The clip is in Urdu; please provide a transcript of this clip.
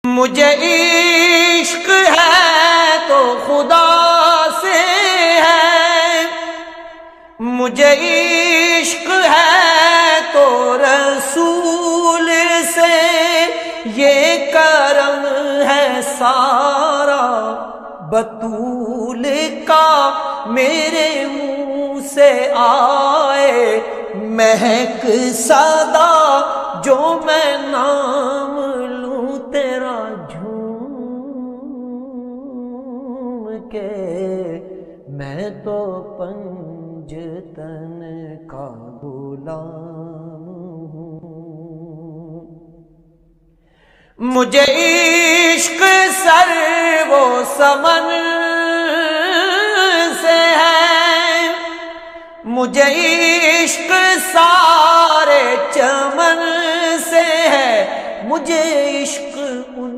مجھے عشق ہے تو خدا سے ہے، مجھے عشق ہے تو رسول سے، یہ کرم ہے سارا بطول کا میرے منہ سے آئے مہک صدا جو میں نام لوں تیرا جھوم کے، میں تو پنجتن کا غلام ہوں۔ مجھے عشق سر و سمن سے ہے، مجھے عشق سارے چمن سے ہے، مجھے عشق